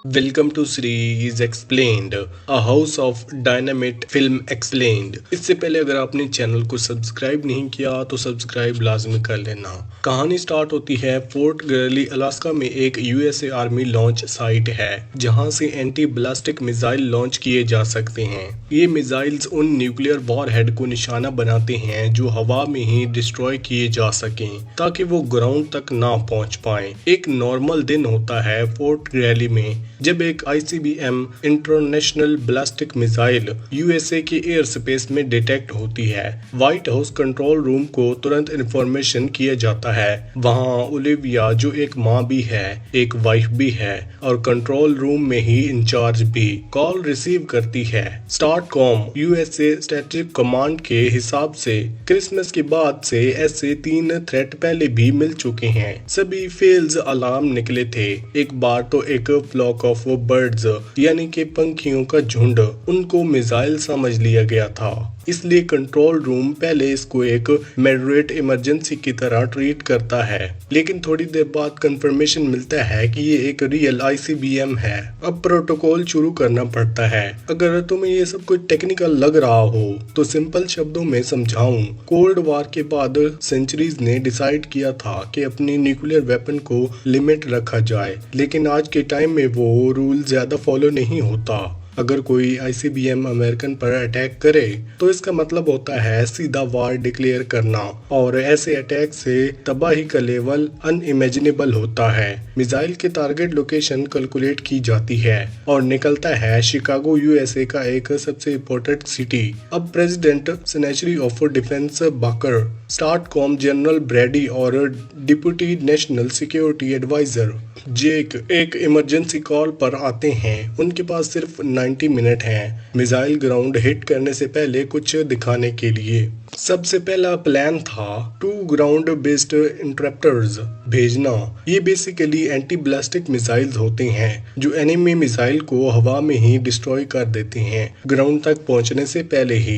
Welcome to series explained, a house of dynamite film explained. इससे पहले अगर आपने चैनल को सब्सक्राइब नहीं किया तो सब्सक्राइब लाजमी कर लेना। कहानी स्टार्ट होती है फोर्ट ग्रेली अलास्का में एक यूएसए आर्मी लॉन्च साइट है जहां से एंटी ब्लास्टिक मिसाइल लॉन्च किए जा सकते हैं। ये मिसाइल्स उन न्यूक्लियर वॉर हेड को निशाना बनाते हैं जो हवा में ही डिस्ट्रॉय किए जा सकें ताकि वो ग्राउंड तक ना पहुंच पाएं। एक नॉर्मल दिन होता है फोर्ट ग्रेली में जब एक आईसीबीएम इंटरनेशनल ब्लास्टिक मिसाइल यूएसए के एयर स्पेस में डिटेक्ट होती है। व्हाइट हाउस कंट्रोल रूम को तुरंत इन्फॉर्मेशन किया जाता है। वहां ओलिविया जो एक माँ भी है, एक वाइफ भी है और कंट्रोल रूम में ही इंचार्ज भी कॉल रिसीव करती है। Start com USA strategic command के हिसाब से क्रिसमस के बाद से ऐसे 3 थ्रेट पहले भी मिल चुके हैं। सभी फेल्स अलार्म निकले थे। एक बार तो एक फ्लॉक ऑफ बर्ड्स यानी कि पंखियों का झुंड उनको मिसाइल समझ लिया गया था, इसलिए कंट्रोल रूम पहले इसको एक मॉडरेट इमरजेंसी की तरह ट्रीट करता है। लेकिन थोड़ी देर बाद कंफर्मेशन मिलता है कि ये एक रियल आईसीबीएम है। अब प्रोटोकॉल शुरू करना पड़ता है। अगर तुम्हें ये सब कुछ टेक्निकल लग रहा हो तो सिंपल शब्दों में समझाऊं। कोल्ड वॉर के बाद सेंचुरीज ने डिसाइड किया था कि अपनी न्यूक्लियर वेपन को लिमिट रखा जाए, लेकिन आज के टाइम में वो रूल ज्यादा फॉलो नहीं होता। अगर कोई आईसीबीएम अमेरिकन पर अटैक करे तो इसका मतलब होता है सीधा वार डिक्लेयर करना, और ऐसे अटैक से तबाही का लेवल अनइमेजिनेबल होता है। मिसाइल के टारगेट लोकेशन कैलकुलेट की जाती है और निकलता है शिकागो यूएसए का एक सबसे इम्पोर्टेंट सिटी। अब प्रेसिडेंट सेनेचुरी of defence Baker, STRATCOM general Brady और deputy national security adviser Jake एक इमरजेंसी कॉल पर आते हैं। उनके पास सिर्फ 90 मिनट हैं मिसाइल ग्राउंड हिट करने से पहले कुछ दिखाने के लिए। सबसे पहला प्लान था 2 ग्राउंड बेस्ड इंटरप्टर्स भेजना। ये बेसिकली एंटी ब्लास्टिक मिसाइल्स होते हैं जो एनिमी मिसाइल को हवा में ही डिस्ट्रॉय कर देते हैं ग्राउंड तक पहुंचने से पहले ही।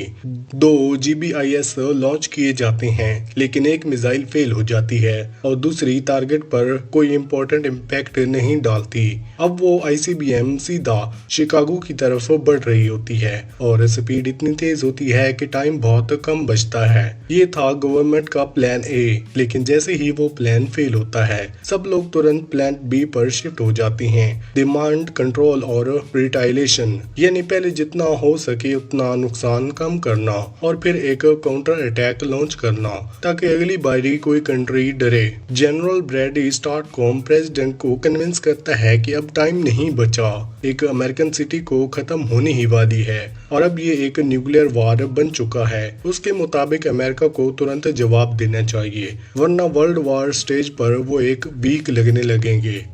2 GBIS लॉन्च किए जाते हैं, लेकिन एक मिसाइल फेल हो जाती है और दूसरी टारगेट पर कोई इंपॉर्टेंट इम्पैक्ट नहीं डालती। अब वो आईसीबीएम सीधा शिकागो की तरफ बढ़ रही होती है और स्पीड इतनी तेज होती है कि टाइम बहुत कम बचता है। ये था गवर्नमेंट का प्लान ए, लेकिन जैसे ही वो प्लान फेल होता है सब लोग तुरंत प्लान बी पर शिफ्ट हो जाते हैं। डिमांड कंट्रोल और रिटाइलेशन, यानी पहले जितना हो सके उतना नुकसान कम करना और फिर एक काउंटर अटैक लॉन्च करना ताकि अगली बारी कोई कंट्री डरे। General Brady start com president को कन्विंस करता है कि अब टाइम नहीं बचा, एक अमेरिकन सिटी को खत्म होने ही वाली है और अब ये एक न्यूक्लियर वार बन चुका है। उसके मुताबिक अमेरिका को तुरंत जवाब देना चाहिए, वरना वर्ल्ड वार स्टेज पर वो एक वीक लगने लगेंगे।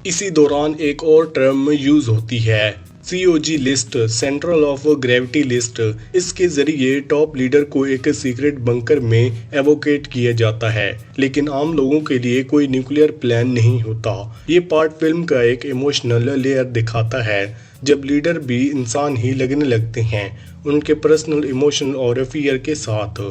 इसी दौरान एक और टर्म यूज होती है, COG list, central of gravity list. इसके जरिए टॉप लीडर को एक सीक्रेट बंकर में एवोकेट किया जाता है, लेकिन आम लोगों के लिए कोई न्यूक्लियर प्लान नहीं होता। ये पार्ट फिल्म का एक इमोशनल लेयर दिखाता है जब लीडर भी इंसान ही लगने लगते हैं, उनके पर्सनल इमोशन और फियर के साथ।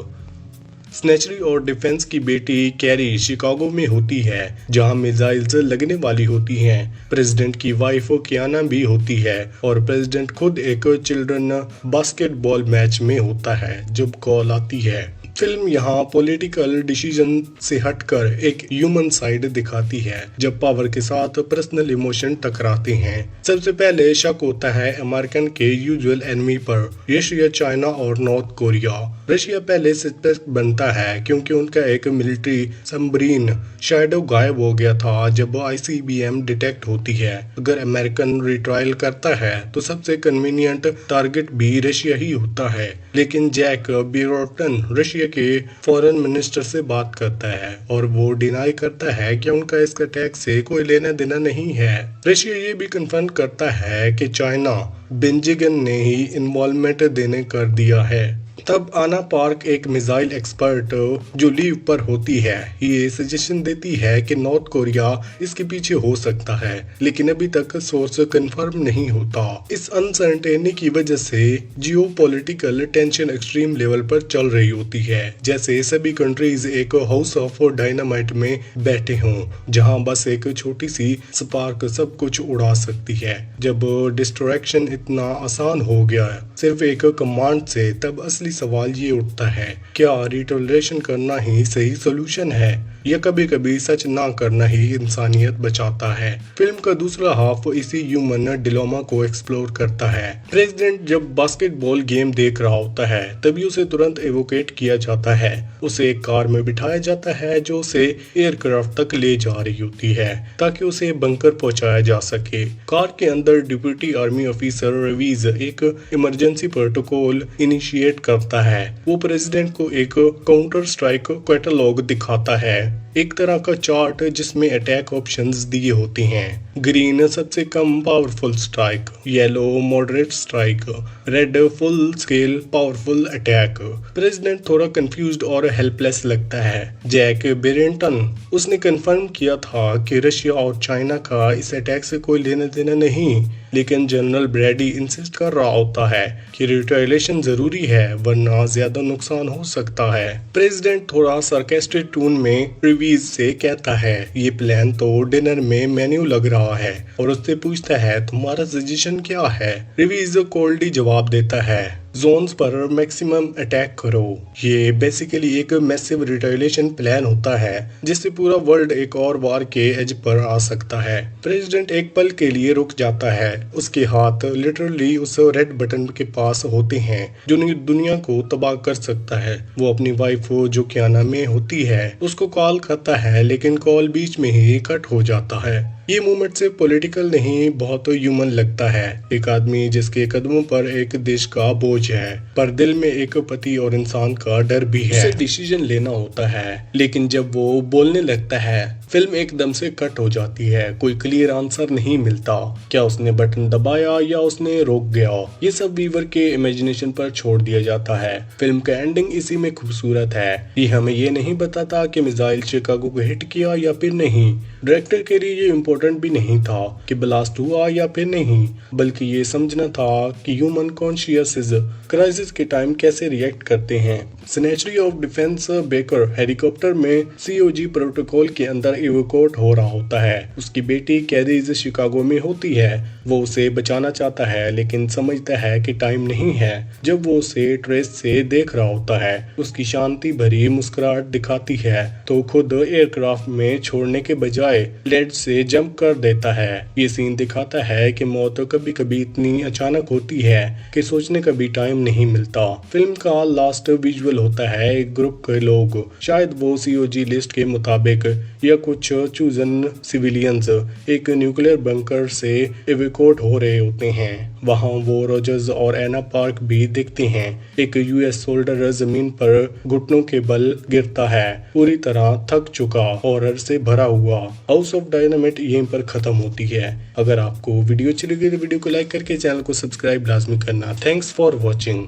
स्नेचरी और डिफेंस की बेटी कैरी शिकागो में होती है जहां मिसाइल्स लगने वाली होती हैं। प्रेसिडेंट की वाइफ कियाना भी होती है और प्रेसिडेंट खुद एक चिल्ड्रन बास्केटबॉल मैच में होता है जब कॉल आती है। फिल्म यहाँ पॉलिटिकल डिसीजन से हटकर एक ह्यूमन साइड दिखाती है जब पावर के साथ पर्सनल इमोशन टकराते हैं। सबसे पहले शक होता है अमेरिकन के यूजुअल एनिमी पर, रशिया, चाइना और नॉर्थ कोरिया। रशिया पहले सस्पेक्ट बनता है क्योंकि उनका एक मिलिट्री सबमरीन शैडो गायब हो गया था जब आईसीबीएम डिटेक्ट होती है। अगर अमेरिकन रिट्रायल करता है तो सबसे कन्वीनियंट टारगेट भी रशिया ही होता है, लेकिन जैक बिरोटन रशिया के फॉरेन मिनिस्टर से बात करता है और वो डिनाई करता है कि उनका इस अटैक से कोई लेना देना नहीं है। रशिया ये भी कन्फर्म करता है कि चाइना बेंजिंग ने ही इन्वॉल्वमेंट देने कर दिया है। तब आना पार्क, एक मिसाइल एक्सपर्ट जो लीव पर होती है, ये सजेशन देती है कि नॉर्थ कोरिया इसके पीछे हो सकता है, लेकिन अभी तक सोर्स कंफर्म नहीं होता। इस अनसर्टेनिटी की वजह से जियोपॉलिटिकल टेंशन एक्सट्रीम लेवल पर चल रही होती है, जैसे सभी कंट्रीज एक हाउस ऑफ डायनामाइट में बैठे हों, जहां बस एक छोटी सी स्पार्क सब कुछ उड़ा सकती है। जब डिस्ट्रैक्शन इतना आसान हो गया है सिर्फ एक कमांड से, तब असली सवाल ये उठता है, क्या रिटोलरेशन करना ही सही सोल्यूशन है, या कभी कभी सच ना करना ही इंसानियत बचाता है। फिल्म का दूसरा हाफ इसी ह्यूमन डिलोमा को एक्सप्लोर करता है। प्रेसिडेंट जब बास्केटबॉल गेम देख रहा होता है तभी उसे तुरंत एवोकेट किया जाता है। उसे एक कार में बिठाया जाता है जो उसे एयरक्राफ्ट तक ले जा रही होती है ताकि उसे बंकर पहुंचाया जा सके। कार के अंदर डिप्टी आर्मी ऑफिसर रवीज एक इमरजेंसी प्रोटोकॉल इनिशिएट करता है। वो प्रेसिडेंट को एक काउंटर स्ट्राइक कैटलॉग दिखाता है, एक तरह का चार्ट जिसमें अटैक ऑप्शंस दिए होते हैं। ग्रीन सबसे कम powerful strike, yellow moderate strike, red full scale powerful attack. President थोड़ा कंफ्यूज्ड और हेल्पलेस लगता है। जैक बेरेंटन, उसने कंफर्म किया था कि रशिया और चाइना का इस अटैक से कोई लेना देना नहीं, लेकिन जनरल ब्रैडी इंसिस्ट कर रहा होता है कि रिटेलिएशन जरूरी है वरना ज्यादा नुकसान हो सकता है। प्रेसिडेंट थोड़ा सार्केस्टिक टोन में रिवीज से कहता है, ये प्लान तो डिनर में मेन्यू लग रहा है, और उससे पूछता है तुम्हारा सजेशन क्या है। रिवीज कोल्डी जवाब देता है, जोन्स पर मैक्सिमम अटैक करो। ये बेसिकली एक मैसिव रिटेलिएशन प्लान होता है जिससे पूरा वर्ल्ड एक और वार के एज पर आ सकता है। प्रेसिडेंट एक पल के लिए रुक जाता है, उसके हाथ लिटरली उस रेड बटन के पास होते हैं जो दुनिया को तबाह कर सकता है। वो अपनी वाइफ जो कियाना में होती है उसको कॉल करता है, लेकिन कॉल बीच में ही कट हो जाता है। ये मूवमेंट से पॉलिटिकल नहीं बहुत ह्यूमन लगता है। एक आदमी जिसके कदमों पर एक देश का बोझ है, पर दिल में एक पति और इंसान का डर भी है। उसे डिसीजन लेना होता है, लेकिन जब वो बोलने लगता है फिल्म एकदम से कट हो जाती है। कोई क्लियर आंसर नहीं मिलता, क्या उसने बटन दबाया या उसने रोक गया, ये सब व्यूअर के इमेजिनेशन पर छोड़ दिया जाता है। फिल्म का एंडिंग इसी में खूबसूरत है। ये हमें ये नहीं बताता कि मिसाइल शिकागो को हिट किया या फिर नहीं। डायरेक्टर के लिए ये इम्पोर्टेंट भी नहीं था कि ब्लास्ट हुआ या फिर नहीं, बल्कि ये समझना था कि ह्यूमन कॉन्शियस क्राइसिस के टाइम कैसे रिएक्ट करते हैं। Sanitary of defence baker helicopter में सीओजी प्रोटोकॉल के अंदर इवोकेट हो रहा होता है। उसकी बेटी कैरीज शिकागो में होती है। वो उसे बचाना चाहता है लेकिन समझता है कि टाइम नहीं है। जब वो उसे ट्रेस से देख रहा होता है, उसकी शांति भरी मुस्कुराहट दिखाती है तो खुद एयरक्राफ्ट में छोड़ने के बजाय लेड से जंप कर देता है। ये सीन दिखाता है कि मौत कभी कभी इतनी अचानक होती है कि सोचने का भी टाइम नहीं मिलता। फिल्म का लास्ट विजुअल होता है एक ग्रुप के लोग, शायद वो सीओजी लिस्ट के मुताबिक या कुछ चूजन सिविलियंस, एक न्यूक्लियर बंकर से इवैक्यूएट हो रहे होते हैं। वहां वो रोजर्स और एना पार्क भी दिखते हैं। एक यूएस सोल्जर जमीन पर घुटनों के बल गिरता है, पूरी तरह थक चुका, हॉरर से भरा हुआ। हाउस ऑफ डायनामाइट यहीं पर खत्म होती है। अगर आपको वीडियो अच्छी लगी तो वीडियो को लाइक करके चैनल को सब्सक्राइब लाजमी करना। Thanks for watching.